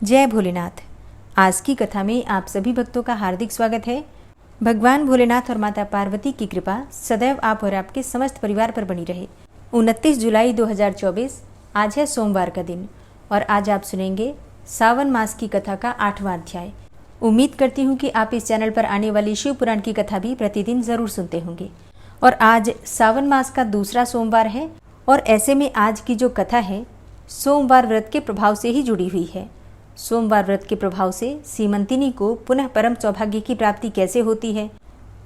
जय भोलेनाथ। आज की कथा में आप सभी भक्तों का हार्दिक स्वागत है। भगवान भोलेनाथ और माता पार्वती की कृपा सदैव आप और आपके समस्त परिवार पर बनी रहे। 29 जुलाई 2024 आज है सोमवार का दिन और आज आप सुनेंगे सावन मास की कथा का 8वां अध्याय। उम्मीद करती हूँ कि आप इस चैनल पर आने वाली शिव पुराण की कथा भी प्रतिदिन जरूर सुनते होंगे। और आज सावन मास का दूसरा सोमवार है और ऐसे में आज की जो कथा है सोमवार व्रत के प्रभाव से ही जुड़ी हुई है। सोमवार व्रत के प्रभाव से सीमंतिनी को पुनः परम सौभाग्य की प्राप्ति कैसे होती है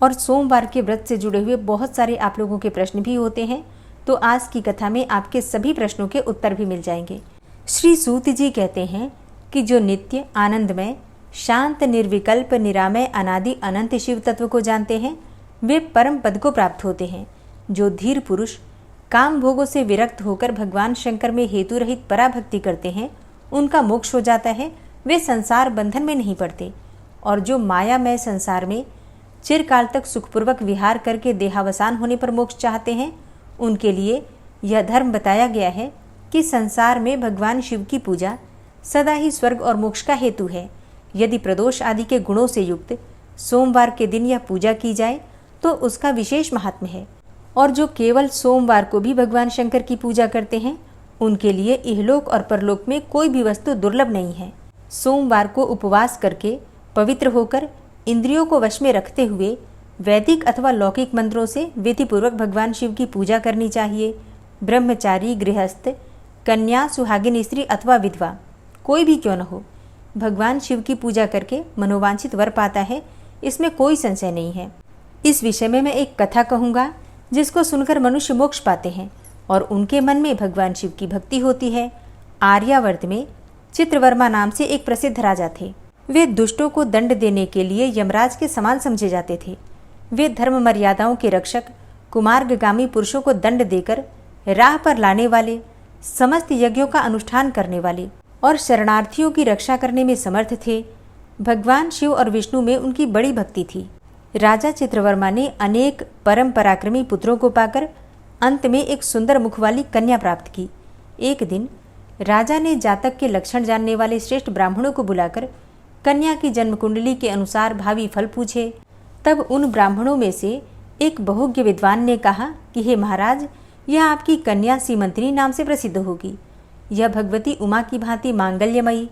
और सोमवार के व्रत से जुड़े हुए बहुत सारे आप लोगों के प्रश्न भी होते हैं, तो आज की कथा में आपके सभी प्रश्नों के उत्तर भी मिल जाएंगे। श्री सूत जी कहते हैं कि जो नित्य आनंदमय शांत निर्विकल्प निरामय अनादि अनंत शिव तत्व को जानते हैं वे परम पद को प्राप्त होते हैं। जो धीर पुरुष काम भोगों से विरक्त होकर भगवान शंकर में हेतु रहित पराभक्ति करते हैं उनका मोक्ष हो जाता है, वे संसार बंधन में नहीं पड़ते। और जो मायामय संसार में चिरकाल तक सुखपूर्वक विहार करके देहावसान होने पर मोक्ष चाहते हैं उनके लिए यह धर्म बताया गया है कि संसार में भगवान शिव की पूजा सदा ही स्वर्ग और मोक्ष का हेतु है। यदि प्रदोष आदि के गुणों से युक्त सोमवार के दिन यह पूजा की जाए तो उसका विशेष महात्म्य है। और जो केवल सोमवार को भी भगवान शंकर की पूजा करते हैं उनके लिए इहलोक और परलोक में कोई भी वस्तु दुर्लभ नहीं है। सोमवार को उपवास करके पवित्र होकर इंद्रियों को वश में रखते हुए वैदिक अथवा लौकिक मंत्रों से विधिपूर्वक भगवान शिव की पूजा करनी चाहिए। ब्रह्मचारी, गृहस्थ, कन्या, सुहागिन स्त्री अथवा विधवा कोई भी क्यों न हो, भगवान शिव की पूजा करके मनोवांछित वर पाता है, इसमें कोई संशय नहीं है। इस विषय में मैं एक कथा कहूँगा जिसको सुनकर मनुष्य मोक्ष पाते हैं और उनके मन में भगवान शिव की भक्ति होती है। आर्यावर्त में चित्रवर्मा नाम से एक प्रसिद्ध राजा थे। वे दुष्टों को दंड देने के लिए यमराज के समान समझे जाते थे। वे धर्म मर्यादाओं के रक्षक, कुमार्गगामी पुरुषों को दंड देकर राह पर लाने वाले, समस्त यज्ञों का अनुष्ठान करने वाले और शरणार्थियों की रक्षा करने में समर्थ थे। भगवान शिव और विष्णु में उनकी बड़ी भक्ति थी। राजा चित्रवर्मा ने अनेक परम पराक्रमी पुत्रों को पाकर अंत में एक सुंदर मुख वाली कन्या प्राप्त की। एक दिन राजा ने जातक के लक्षण जानने वाले श्रेष्ठ ब्राह्मणों को बुलाकर कन्या की जन्म कुंडली के अनुसार भावी फल पूछे। तब उन ब्राह्मणों में से एक बहुज्ञ विद्वान ने कहा कि हे महाराज, यह आपकी कन्या सीमंतिनी नाम से प्रसिद्ध होगी। यह भगवती उमा की भांति मांगल्यमयी,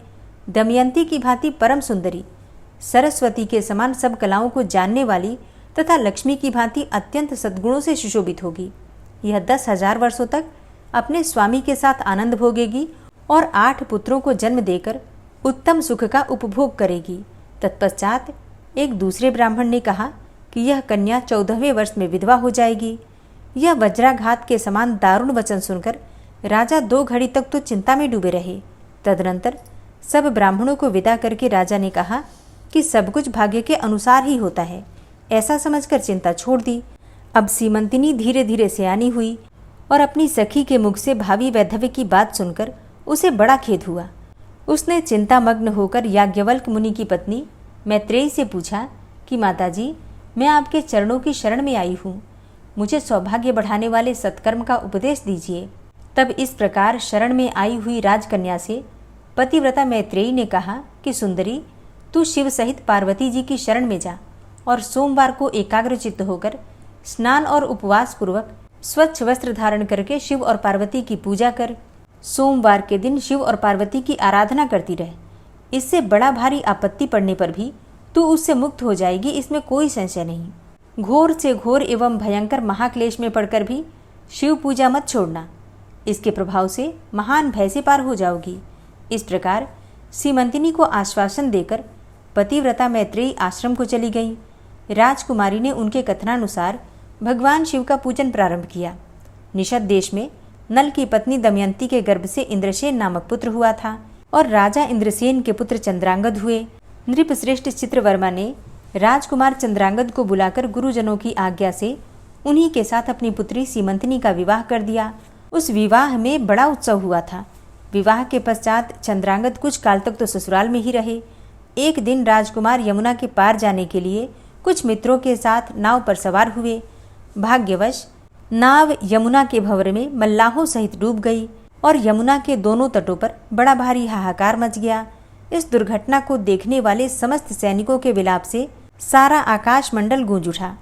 दमयंती की भांति परम सुंदरी, सरस्वती के समान सब कलाओं को जानने वाली तथा लक्ष्मी की भांति अत्यंत सद्गुणों से सुशोभित होगी। यह 10,000 वर्षों तक अपने स्वामी के साथ आनंद भोगेगी और 8 पुत्रों को जन्म देकर उत्तम सुख का उपभोग करेगी। तत्पश्चात एक दूसरे ब्राह्मण ने कहा कि यह कन्या 14वें वर्ष में विधवा हो जाएगी। यह वज्राघात के समान दारुण वचन सुनकर राजा 2 घड़ी तक तो चिंता में डूबे रहे। तदनंतर सब ब्राह्मणों को विदा करके राजा ने कहा कि सब कुछ भाग्य के अनुसार ही होता है, ऐसा समझकर चिंता छोड़ दी। अब सीमंतिनी धीरे धीरे सयानी हुई और अपनी सखी के मुख से भावी वैधव्य की बात सुनकर उसे बड़ा खेद हुआ। उसने चिंतामग्न होकर याज्ञवल्क्य मुनि की पत्नी मैत्रेयी से पूछा कि माताजी, मैं आपके चरणों की शरण में आई हूँ, मुझे सौभाग्य बढ़ाने वाले सत्कर्म का उपदेश दीजिए। तब इस प्रकार शरण में आई हुई राजकन्या से पतिव्रता मैत्रेयी ने कहा कि सुंदरी, तू शिव सहित पार्वती जी की शरण में जा और सोमवार को एकाग्रचित्त होकर स्नान और उपवास पूर्वक स्वच्छ वस्त्र धारण करके शिव और पार्वती की पूजा कर। सोमवार के दिन शिव और पार्वती की आराधना करती रहे। इससे बड़ा भारी आपत्ति पड़ने पर भी तू उससे मुक्त हो जाएगी, इसमें कोई संशय नहीं। घोर से घोर एवं भयंकर महाक्लेश में पड़कर भी शिव पूजा मत छोड़ना, इसके प्रभाव से महान भय से पार हो जाओगी। इस प्रकार सीमंतिनी को आश्वासन देकर पतिव्रता मैत्रेयी आश्रम को चली गई। राजकुमारी ने उनके कथनानुसार भगवान शिव का पूजन प्रारंभ किया। निषद देश में नल की पत्नी दमयंती के गर्भ से इंद्रसेन नामक पुत्र हुआ था और राजा इंद्रसेन के पुत्र चंद्रांगद हुए। नृपश्रेष्ठ चित्रवर्मा ने राजकुमार चंद्रांगद को बुलाकर गुरुजनों की आज्ञा से उन्हीं के साथ अपनी पुत्री सीमंतिनी का विवाह कर दिया। उस विवाह में बड़ा उत्सव हुआ था। विवाह के पश्चात चंद्रांगद कुछ काल तक तो ससुराल में ही रहे। एक दिन राजकुमार यमुना के पार जाने के लिए कुछ मित्रों के साथ नाव पर सवार हुए। भाग्यवश नाव यमुना के भंवर में मल्लाहों सहित डूब गई और यमुना के दोनों तटों पर बड़ा भारी हाहाकार मच गया। इस दुर्घटना को देखने वाले समस्त सैनिकों के विलाप से सारा आकाश मंडल गूंज उठा।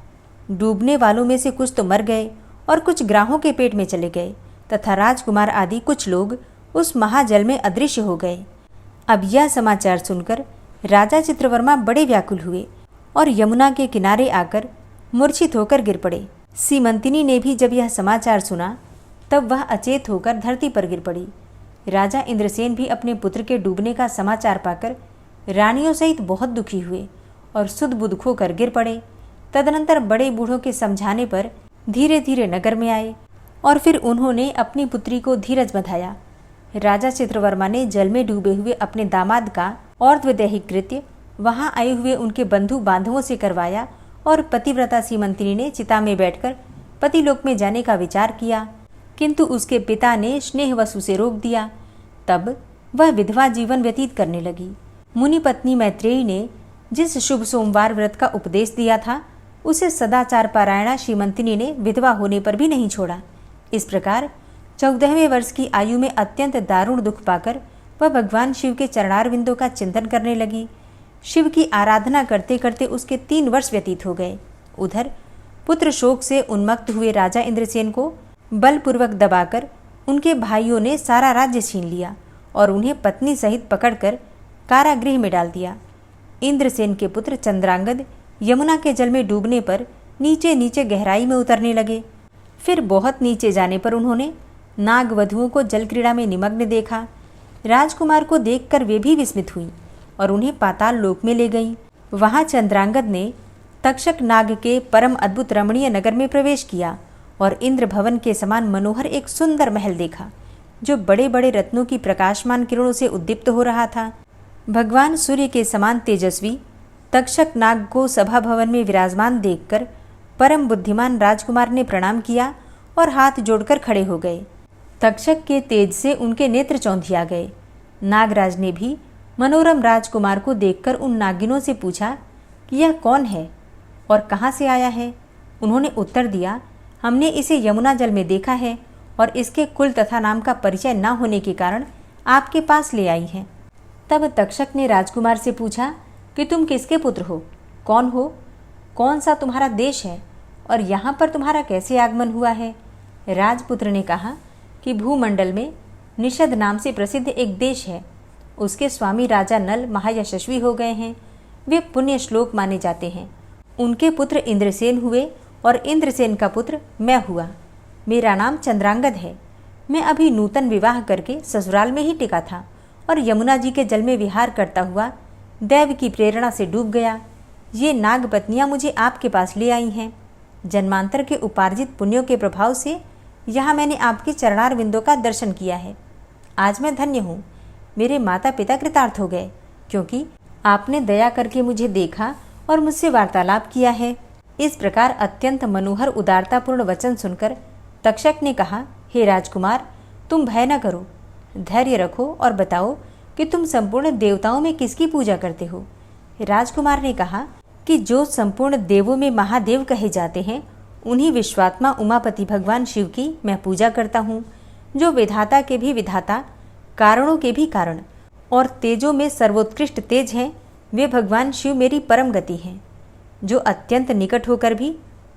डूबने वालों में से कुछ तो मर गए और कुछ ग्राहों के पेट में चले गए तथा राजकुमार आदि कुछ लोग उस महाजल में अदृश्य हो गए। अब यह समाचार सुनकर राजा चित्रवर्मा बड़े व्याकुल हुए और यमुना के किनारे आकर मूर्छित होकर गिर पड़े। सीमंतिनी ने भी जब यह समाचार सुना तब वह अचेत होकर धरती पर गिर पड़ी। राजा इंद्रसेन भी अपने पुत्र के डूबने का समाचार पाकर रानियों सहित बहुत दुखी हुए और सुध बुध खोकर गिर पड़े। तदनंतर बड़े बूढ़ों के समझाने पर धीरे धीरे नगर में आए और फिर उन्होंने अपनी पुत्री को धीरज बंधाया। राजा चित्रवर्मा ने जल में डूबे हुए अपने दामाद का और वैदेहिक कृत्य वहां आए हुए उनके बंधु बांधवों से करवाया और पतिव्रता सीमंतिनी ने चिता में बैठकर पतिलोक में जाने का विचार किया, किंतु उसके पिता ने स्नेह वसु से रोक दिया। तब वह विधवा जीवन व्यतीत करने लगी। मुनि पत्नी मैत्रेयी ने जिस शुभ सोमवार व्रत का उपदेश दिया था उसे सदाचार पारायणा सीमंतिनी ने विधवा होने पर भी नहीं छोड़ा। इस प्रकार 14वें वर्ष की आयु में अत्यंत दारुण दुख पाकर वह भगवान शिव के चरणारविंदों का चिंतन करने लगी। शिव की आराधना करते करते उसके 3 वर्ष व्यतीत हो गए। उधर पुत्र शोक से उन्मत्त हुए राजा इंद्रसेन को बलपूर्वक दबाकर उनके भाइयों ने सारा राज्य छीन लिया और उन्हें पत्नी सहित पकड़कर कारागृह में डाल दिया। इंद्रसेन के पुत्र चंद्रांगद यमुना के जल में डूबने पर नीचे नीचे गहराई में उतरने लगे। फिर बहुत नीचे जाने पर उन्होंने नागवधुओं को जल क्रीड़ा में निमग्न देखा। राजकुमार को देखकर वे भी विस्मित हुई और उन्हें पाताल लोक में ले गईं। वहां चंद्रांगद ने तक्षक नाग के परम अद्भुत रमणीय नगर में प्रवेश किया और इंद्र भवन के समान मनोहर एक सुंदर महल देखा जो बड़े बड़े रत्नों की प्रकाशमान किरणों से उद्दीप्त हो रहा था। भगवान सूर्य के समान तेजस्वी तक्षक नाग को सभा भवन में विराजमान देखकर परम बुद्धिमान राजकुमार ने प्रणाम किया और हाथ जोड़कर खड़े हो गए। तक्षक के तेज से उनके नेत्र चौंधिया गए। नागराज ने भी मनोरम राजकुमार को देखकर उन नागिनों से पूछा कि यह कौन है और कहाँ से आया है। उन्होंने उत्तर दिया, हमने इसे यमुना जल में देखा है और इसके कुल तथा नाम का परिचय न होने के कारण आपके पास ले आई हैं। तब तक्षक ने राजकुमार से पूछा कि तुम किसके पुत्र हो, कौन हो, कौन सा तुम्हारा देश है और यहाँ पर तुम्हारा कैसे आगमन हुआ है। राजपुत्र ने कहा कि भूमंडल में निषद नाम से प्रसिद्ध एक देश है। उसके स्वामी राजा नल महायशस्वी हो गए हैं। वे पुण्य श्लोक माने जाते हैं। उनके पुत्र इंद्रसेन हुए और इंद्रसेन का पुत्र मैं हुआ। मेरा नाम चंद्रांगद है। मैं अभी नूतन विवाह करके ससुराल में ही टिका था और यमुना जी के जल में विहार करता हुआ दैव की प्रेरणा से डूब गया। ये नाग पत्नियाँ मुझे आपके पास ले आई हैं। जन्मांतर के उपार्जित पुण्यों के प्रभाव से यहाँ मैंने आपके चरणार विंदों का दर्शन किया है। आज मैं धन्य हूँ। मेरे माता पिता कृतार्थ हो गए क्योंकि आपने दया करके मुझे देखा और मुझसे वार्तालाप किया है। इस प्रकार अत्यंत मनोहर उदारतापूर्ण वचन सुनकर तक्षक ने कहा, हे राजकुमार, तुम भय न करो, धैर्य रखो और बताओ कि तुम संपूर्ण देवताओं में किसकी पूजा करते हो। राजकुमार ने कहा कि जो संपूर्ण देवों में महादेव कहे जाते हैं उन्हीं विश्वात्मा उमापति भगवान शिव की मैं पूजा करता हूँ, जो विधाता के भी विधाता, कारणों के भी कारण और तेजों में सर्वोत्कृष्ट तेज हैं। वे भगवान शिव मेरी परम गति हैं, जो अत्यंत निकट होकर भी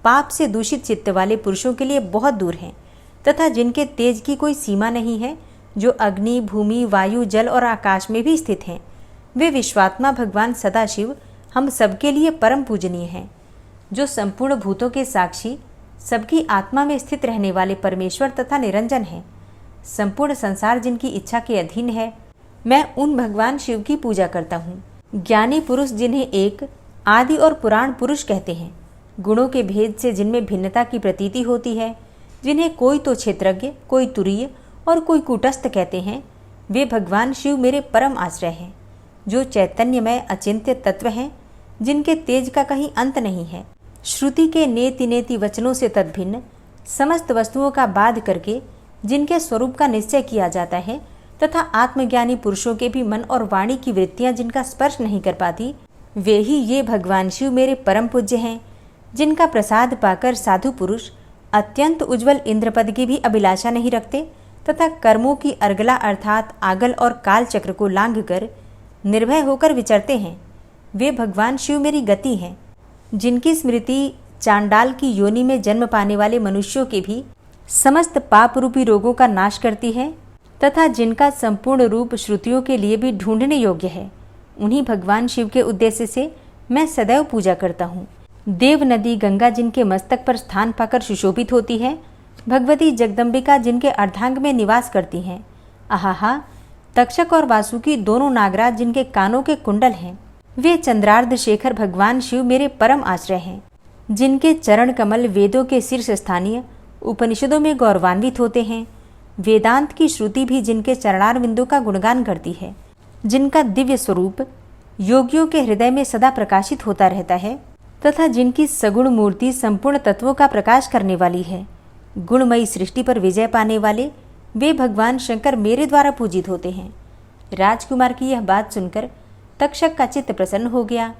पाप से दूषित चित्त वाले पुरुषों के लिए बहुत दूर हैं तथा जिनके तेज की कोई सीमा नहीं है, जो अग्नि, भूमि, वायु, जल और आकाश में भी स्थित हैं। वे विश्वात्मा भगवान सदाशिव हम सबके लिए परम पूजनीय हैं, जो संपूर्ण भूतों के साक्षी, सबकी आत्मा में स्थित रहने वाले परमेश्वर तथा निरंजन हैं। संपूर्ण संसार जिनकी इच्छा के अधीन है, मैं उन भगवान शिव की पूजा करता हूँ। ज्ञानी पुरुष जिन्हें एक आदि और पुराण पुरुष कहते हैं, गुणों के भेद से जिनमें भिन्नता की प्रतीति होती है, जिन्हें कोई तो क्षेत्रज्ञ, कोई तुरीय और कोई कूटस्थ कहते हैं, वे भगवान शिव मेरे परम आश्रय हैं, जो चैतन्यमय अचिंत्य तत्व हैं, जिनके तेज का कहीं अंत नहीं है। श्रुति के नेति नेति वचनों से तद्भिन्न समस्त वस्तुओं का बाध करके जिनके स्वरूप का निश्चय किया जाता है तथा आत्मज्ञानी पुरुषों के भी मन और वाणी की वृत्तियां जिनका स्पर्श नहीं कर पाती, वे ही ये भगवान शिव मेरे परम पूज्य हैं, जिनका प्रसाद पाकर साधु पुरुष अत्यंत उज्ज्वल इंद्रपद की भी अभिलाषा नहीं रखते तथा कर्मों की अर्गला अर्थात आगल और काल चक्र को लांघ कर निर्भय होकर विचरते हैं, वे भगवान शिव मेरी गति हैं, जिनकी स्मृति चांडाल की योनि में जन्म पाने वाले मनुष्यों के भी समस्त पाप रूपी रोगों का नाश करती है तथा जिनका संपूर्ण रूप श्रुतियों के लिए भी ढूंढने योग्य है। उन्हीं भगवान शिव के उद्देश्य से मैं सदैव पूजा करता हूँ। देव नदी गंगा जिनके मस्तक पर स्थान पाकर सुशोभित होती है, भगवती जगदम्बिका जिनके अर्धांग में निवास करती हैं, आहा तक्षक और वासुकी दोनों नागराज जिनके कानों के कुंडल हैं, वे चंद्रार्ध शेखर भगवान शिव मेरे परम आश्रय हैं, जिनके चरण कमल वेदों के शीर्ष स्थानीय उपनिषदों में गौरवान्वित होते हैं। वेदांत की श्रुति भी जिनके चरणारविंदों का गुणगान करती है, जिनका दिव्य स्वरूप योगियों के हृदय में सदा प्रकाशित होता रहता है तथा जिनकी सगुण मूर्ति संपूर्ण तत्वों का प्रकाश करने वाली है। गुणमयी सृष्टि पर विजय पाने वाले वे भगवान शंकर मेरे द्वारा पूजित होते हैं। राजकुमार की यह बात सुनकर तक्षक का चित्त प्रसन्न हो गया।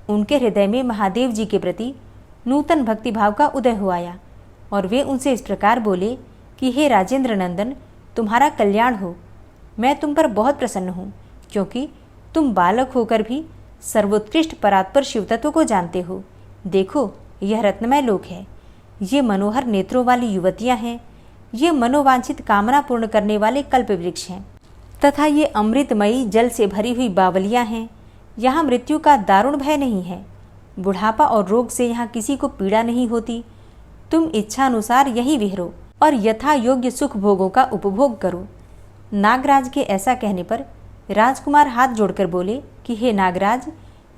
उनके हृदय में महादेव जी के प्रति नूतन भक्तिभाव का उदय हो आया और वे उनसे इस प्रकार बोले कि हे राजेंद्र नंदन, तुम्हारा कल्याण हो। मैं तुम पर बहुत प्रसन्न हूँ, क्योंकि तुम बालक होकर भी सर्वोत्कृष्ट परात्पर शिवतत्व को जानते हो। देखो, यह रत्नमय लोक है, ये मनोहर नेत्रों वाली युवतियाँ हैं, ये मनोवांछित कामना पूर्ण करने वाले कल्प वृक्ष हैं तथा ये अमृतमयी जल से भरी हुई बावलियाँ हैं। यहाँ मृत्यु का दारुण भय नहीं है, बुढ़ापा और रोग से यहाँ किसी को पीड़ा नहीं होती। तुम इच्छा अनुसार यहीं विहरो और यथा योग्य सुख भोगों का उपभोग करो। नागराज के ऐसा कहने पर राजकुमार हाथ जोड़कर बोले कि हे नागराज,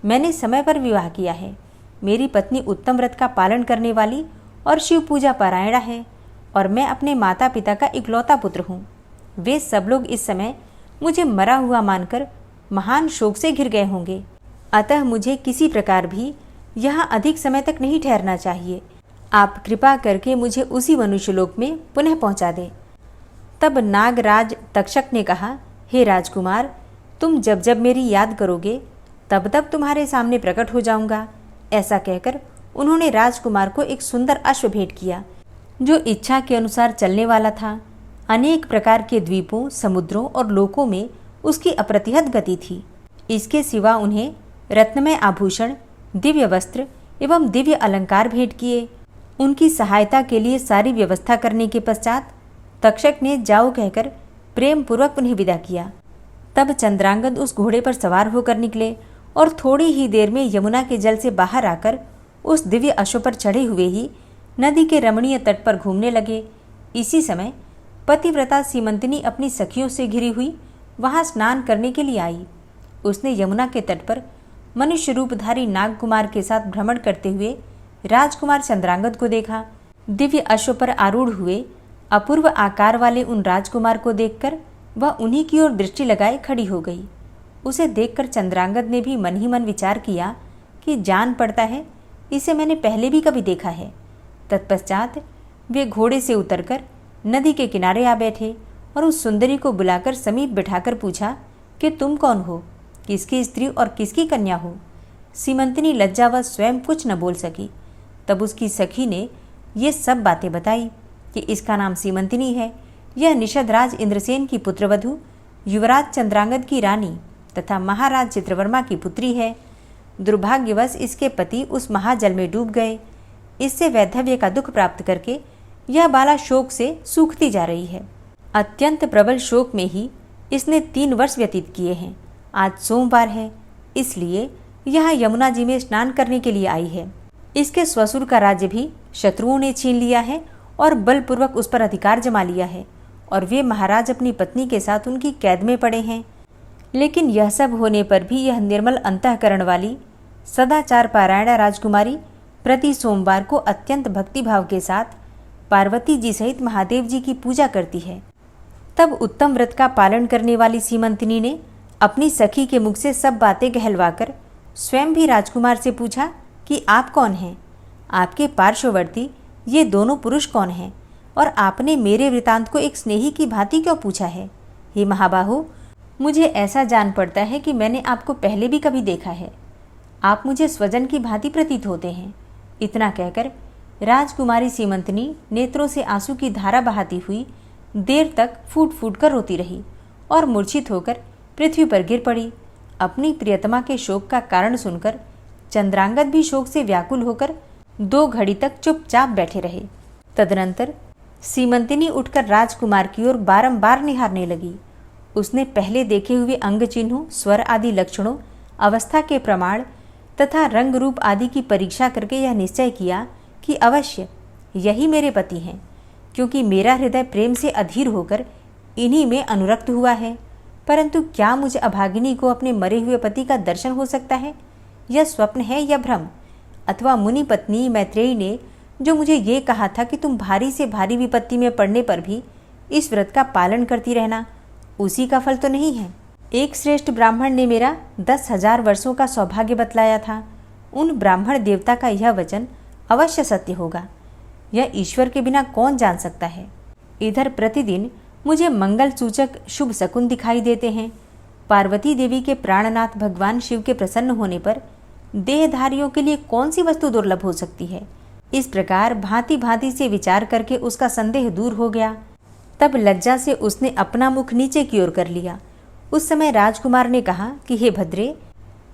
मैंने समय पर विवाह किया है। मेरी पत्नी उत्तम व्रत का पालन करने वाली और शिव पूजा पारायणा है और मैं अपने माता पिता का इकलौता पुत्र हूँ। वे सब लोग इस समय मुझे मरा हुआ मानकर महान शोक से घिर गए होंगे, अतः मुझे किसी प्रकार भी यहाँ अधिक समय तक नहीं ठहरना चाहिए। आप कृपा करके मुझे उसी मनुष्यलोक में पुनः पहुँचा दें। तब नागराज तक्षक ने कहा, हे राजकुमार, तुम जब जब मेरी याद करोगे तब तब तुम्हारे सामने प्रकट हो जाऊंगा। ऐसा कहकर उन्होंने राजकुमार को एक सुंदर अश्व भेंट किया, जो इच्छा के अनुसार चलने वाला था। अनेक प्रकार के द्वीपों, समुद्रों और लोकों में उसकी अप्रतिहत गति थी। इसके सिवा उन्हें रत्नमय आभूषण, दिव्य वस्त्र एवं दिव्य अलंकार भेंट किए। उनकी सहायता के लिए सारी व्यवस्था करने के पश्चात तक्षक ने जाओ कहकर प्रेम पूर्वक उन्हें विदा किया। तब चंद्रांगद उस घोड़े पर सवार होकर निकले और थोड़ी ही देर में यमुना के जल से बाहर आकर उस दिव्य अश्व पर चढ़े हुए ही नदी के रमणीय तट पर घूमने लगे। इसी समय पतिव्रता सीमंतिनी अपनी सखियों से घिरी हुई वहां स्नान करने के लिए आई। उसने यमुना के तट पर मनुष्य रूपधारी नागकुमार के साथ भ्रमण करते हुए राजकुमार चंद्रांगद को देखा। दिव्य अश्व पर आरूढ़ हुए अपूर्व आकार वाले उन राजकुमार को देखकर वह उन्हीं की ओर दृष्टि लगाए खड़ी हो गई। उसे देखकर चंद्रांगद ने भी मन ही मन विचार किया कि जान पड़ता है इसे मैंने पहले भी कभी देखा है। तत्पश्चात वे घोड़े से उतरकर नदी के किनारे आ बैठे और उस सुंदरी को बुलाकर समीप बिठाकर पूछा कि तुम कौन हो, किसकी स्त्री और किसकी कन्या हो। सीमंतिनी लज्जावश स्वयं कुछ न बोल सकी। तब उसकी सखी ने ये सब बातें बताई कि इसका नाम सीमंतिनी है, यह निषदराज इंद्रसेन की पुत्रवधू, युवराज चंद्रांगद की रानी तथा महाराज चित्रवर्मा की पुत्री है। दुर्भाग्यवश इसके पति उस महाजल में डूब गए। इससे वैधव्य का दुख प्राप्त करके यह बाला शोक से सूखती जा रही है। अत्यंत प्रबल शोक में ही इसने 3 वर्ष व्यतीत किए हैं। आज सोमवार है, इसलिए यह यमुना जी में स्नान करने के लिए आई है। इसके ससुर का राज्य भी शत्रुओं ने छीन लिया है और बलपूर्वक उस पर अधिकार जमा लिया है और वे महाराज अपनी पत्नी के साथ उनकी कैद में पड़े हैं। लेकिन यह सब होने पर भी यह निर्मल अंतःकरण वाली सदाचार पारायणा राजकुमारी प्रति सोमवार को अत्यंत भक्तिभाव के साथ पार्वती जी सहित महादेव जी की पूजा करती है। तब उत्तम व्रत का पालन करने वाली सीमंतिनी ने अपनी सखी के मुख से सब बातें कहलवाकर स्वयं भी राजकुमार से पूछा कि आप कौन हैं, आपके पार्श्ववर्ती ये दोनों पुरुष कौन हैं और आपने मेरे वृतांत को एक स्नेही की भांति क्यों पूछा है। हे महाबाहु, मुझे ऐसा जान पड़ता है कि मैंने आपको पहले भी कभी देखा है। आप मुझे स्वजन की भांति प्रतीत होते हैं। इतना कहकर राजकुमारी सीमंतिनी नेत्रों से आंसू की धारा बहाती हुई देर तक फूट फूट कर रोती रही और मूर्छित होकर पृथ्वी पर गिर पड़ी। अपनी प्रियतमा के शोक का कारण सुनकर चंद्रांगद भी शोक से व्याकुल होकर 2 घड़ी तक चुपचाप बैठे रहे। तदनंतर सीमंतिनी उठकर राजकुमार की ओर बारंबार निहारने लगी। उसने पहले देखे हुए अंग चिन्हों, स्वर आदि लक्षणों, अवस्था के प्रमाण तथा रंग रूप आदि की परीक्षा करके यह निश्चय किया कि अवश्य यही मेरे पति हैं, क्योंकि मेरा हृदय प्रेम से अधीर होकर इन्हीं में अनुरक्त हुआ है। परंतु क्या मुझे अभागिनी को अपने मरे हुए पति का दर्शन हो सकता है? यह स्वप्न है या भ्रम? अथवा मुनि पत्नी मैत्रेयी ने जो मुझे ये कहा था कि तुम भारी से भारी विपत्ति में पड़ने पर भी इस व्रत का पालन करती रहना, उसी का फल तो नहीं है? एक श्रेष्ठ ब्राह्मण ने मेरा 10,000 वर्षों का सौभाग्य बतलाया था। उन ब्राह्मण देवता का यह वचन अवश्य सत्य होगा, यह ईश्वर के बिना कौन जान सकता है। इधर प्रतिदिन मुझे मंगल सूचक शुभ शकुन दिखाई देते हैं। पार्वती देवी के प्राणनाथ भगवान शिव के प्रसन्न होने पर देहधारियों के लिए कौन सी वस्तु दुर्लभ हो सकती है? इस प्रकार भांति भांति से विचार करके उसका संदेह दूर हो गया। तब लज्जा से उसने अपना मुख नीचे की ओर कर लिया। उस समय राजकुमार ने कहा कि हे भद्रे,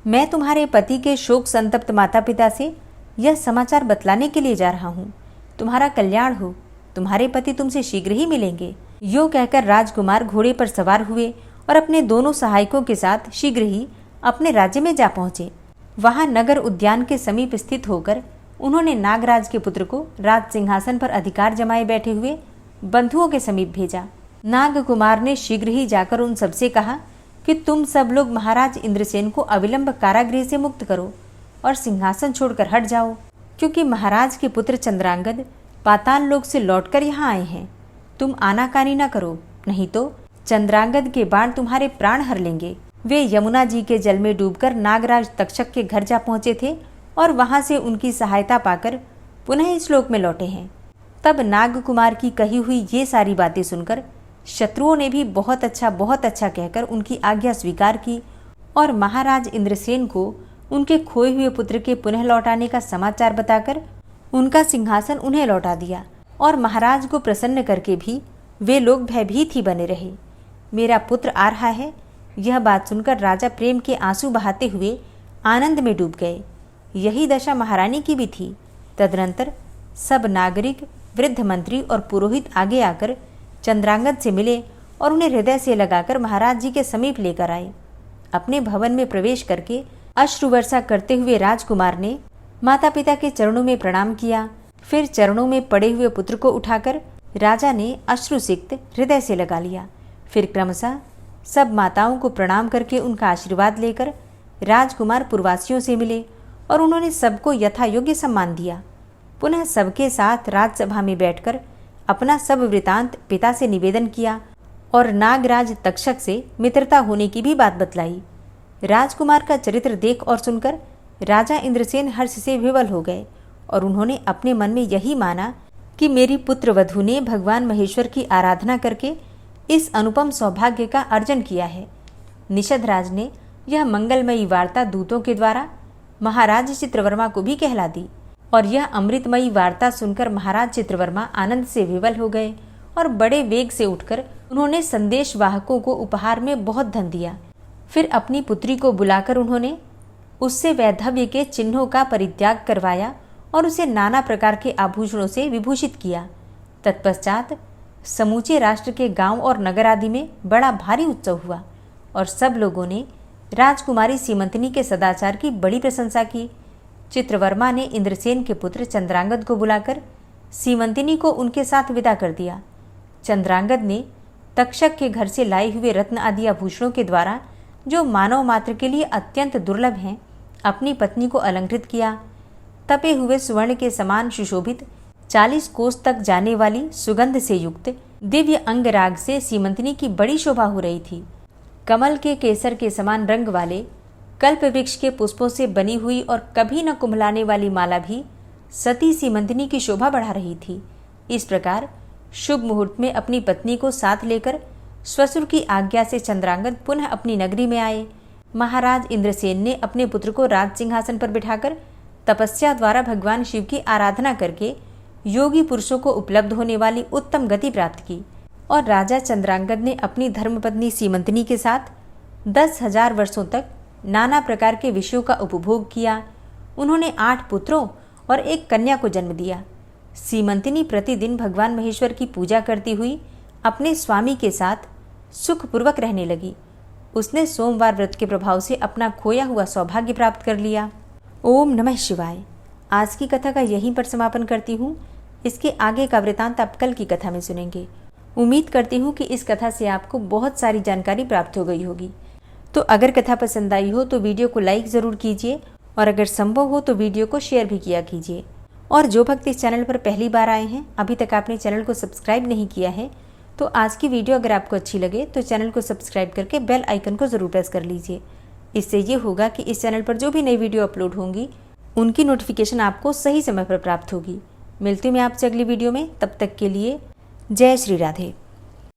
मैं तुम्हारे पति के शोक संतप्त माता पिता से यह समाचार बतलाने के लिए जा रहा हूँ। तुम्हारा कल्याण हो, तुम्हारे पति तुमसे शीघ्र ही मिलेंगे। यो कहकर राजकुमार घोड़े पर सवार हुए और अपने दोनों सहायकों के साथ शीघ्र ही अपने राज्य में जा पहुंचे। वहां नगर उद्यान के समीप स्थित होकर उन्होंने नागराज के पुत्र को राज सिंहासन पर अधिकार जमाए बैठे हुए बंधुओं के समीप भेजा। नाग कुमार ने शीघ्र ही जाकर उन सबसे कहा कि तुम सब लोग महाराज इंद्रसेन को अविलंब कारागृह से मुक्त करो और सिंहासन छोड़कर हट जाओ, क्योंकि महाराज के पुत्र चंद्रांगद पाताल लोक से लौटकर यहाँ आए हैं। तुम आनाकानी न करो, नहीं तो चंद्रांगद के बाण तुम्हारे प्राण हर लेंगे। वे यमुना जी के जल में डूबकर नागराज तक्षक के घर जा पहुंचे थे और वहां से उनकी सहायता पाकर पुनः इस लोक में लौटे हैं। तब नाग कुमार की कही हुई ये सारी बातें सुनकर शत्रुओं ने भी बहुत अच्छा कहकर उनकी आज्ञा स्वीकार की और महाराज इंद्रसेन को उनके खोए हुए पुत्र के पुनः लौटाने का समाचार बताकर उनका सिंहासन उन्हें लौटा दिया। और महाराज को प्रसन्न करके भी वे लोग भयभीत ही बने रहे। मेरा पुत्र आ रहा है, यह बात सुनकर राजा प्रेम के आंसू बहाते हुए आनंद में डूब गए। यही दशा महारानी की भी थी। तदनंतर सब नागरिक, वृद्ध मंत्री और पुरोहित आगे आकर चंद्रांगद से मिले और उन्हें हृदय से लगाकर महाराज जी के समीप लेकर आए। अपने भवन में प्रवेश करके अश्रुवर्षा करते हुए राजकुमार ने माता पिता के चरणों में प्रणाम किया। फिर चरणों में पड़े हुए पुत्र को उठाकर राजा ने अश्रुसिक्त हृदय से लगा लिया। फिर क्रमशः सब माताओं को प्रणाम करके उनका आशीर्वाद लेकर राजकुमार पुरवासियों से मिले और उन्होंने सबको यथा योग्य सम्मान दिया। पुनः सबके साथ राजसभा में बैठकर अपना सब वृतांत पिता से निवेदन किया और नागराज तक्षक से मित्रता होने की भी बात बतलाई। राजकुमार का चरित्र देख और सुनकर राजा इंद्रसेन हर्ष से विवल हो गए और उन्होंने अपने मन में यही माना कि मेरी पुत्र वधू ने भगवान महेश्वर की आराधना करके इस अनुपम सौभाग्य का अर्जन किया है। निषधराज ने यह मंगलमयी वार्ता दूतों के द्वारा महाराज चित्रवर्मा को भी कहला दी और यह अमृतमयी वार्ता सुनकर महाराज चित्रवर्मा आनंद से विवल हो गए और बड़े वेग से उठकर उन्होंने संदेश वाहकों को उपहार में बहुत धन दिया। फिर अपनी पुत्री को बुलाकर उन्होंने उससे वैधव्य के चिन्हों का परित्याग करवाया और उसे नाना प्रकार के आभूषणों से विभूषित किया। तत्पश्चात समूचे राष्ट्र के गांव और नगर आदि में बड़ा भारी उत्सव हुआ और सब लोगों ने राजकुमारी सीमंतिनी के सदाचार की बड़ी प्रशंसा की। चित्रवर्मा ने इंद्रसेन के पुत्र चंद्रांगद को बुलाकर सीमंतिनी को उनके साथ विदा कर दिया। चंद्रांगद ने तक्षक के घर से लाए हुए रत्न आदि आभूषणों के द्वारा, जो मानव मात्र के लिए अत्यंत दुर्लभ हैं, अपनी पत्नी को अलंकृत किया। तपे हुए स्वर्ण के समान सुशोभित 40 कोस तक जाने वाली सुगंध से युक्त दिव्य अंगराग से सीमंतिनी की बड़ी शोभा हो रही थी। कमल के केसर के समान रंग वाले कल्प वृक्ष के पुष्पों से बनी हुई और कभी न कुम्हलाने वाली माला भी सती सीमंतिनी की शोभा बढ़ा रही थी। इस प्रकार शुभ मुहूर्त में अपनी पत्नी को साथ लेकर ससुर की आज्ञा से चंद्रांगद पुनः अपनी नगरी में आए। महाराज इंद्रसेन ने अपने पुत्र को राज सिंहासन पर बिठाकर तपस्या द्वारा भगवान शिव की आराधना करके योगी पुरुषों को उपलब्ध होने वाली उत्तम गति प्राप्त की और राजा चंद्रांगद ने अपनी धर्मपत्नी सीमंतिनी के साथ 10,000 वर्षों तक नाना प्रकार के विषयों का उपभोग किया। उन्होंने 8 पुत्रों और 1 कन्या को जन्म दिया। सीमंतिनी प्रतिदिन भगवान महेश्वर की पूजा करती हुई अपने स्वामी के साथ सुखपूर्वक रहने लगी। उसने सोमवार व्रत के प्रभाव से अपना खोया हुआ सौभाग्य प्राप्त कर लिया। ओम नमः शिवाय। आज की कथा का यहीं पर समापन करती हूँ। इसके आगे का वृतांत आप कल की कथा में सुनेंगे। उम्मीद करती हूँ कि इस कथा से आपको बहुत सारी जानकारी प्राप्त हो गई होगी। तो अगर कथा पसंद आई हो तो वीडियो को लाइक ज़रूर कीजिए और अगर संभव हो तो वीडियो को शेयर भी किया कीजिए। और जो भक्त इस चैनल पर पहली बार आए हैं, अभी तक आपने चैनल को सब्सक्राइब नहीं किया है, तो आज की वीडियो अगर आपको अच्छी लगे तो चैनल को सब्सक्राइब करके बेल आइकन को ज़रूर प्रेस कर लीजिए। इससे ये होगा कि इस चैनल पर जो भी नई वीडियो अपलोड होंगी उनकी नोटिफिकेशन आपको सही समय पर प्राप्त होगी। मिलती हूँ मैं आपसे अगली वीडियो में। तब तक के लिए जय श्री राधे।